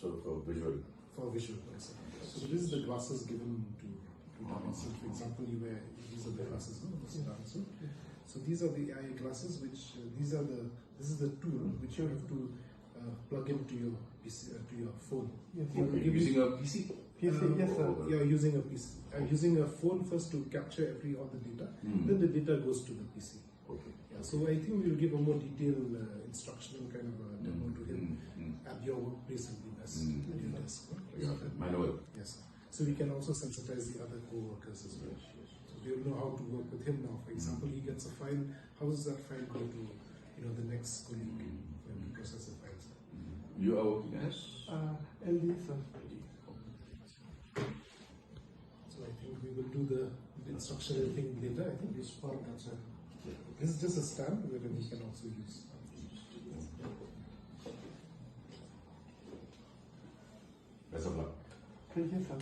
sort of a visual. For visual, yes. So this is the glasses given to Darlington. For example, these are the glasses, no? So these are the AI glasses, which this is the tool which you have to plug into your PC, to your phone. Yes. Okay. Using a PC? PC, yes sir. Yeah, using a PC. Using a phone first to capture all the data, then the data goes to the PC. Okay. Yeah, so I think we'll give a more detailed instructional kind of a demo to him at your workplace will be best at your desk. Yeah, manual. Yes. So we can also sensitize the other co-workers as well. So they'll know how to work with him now. For example, he gets a file. How does that file go to the next colleague when we process the files? You are working as? LD sir. So I think we will do the instructional thing later. I think this part this is just a stamp where we can also use. Best of luck. Thank you sir.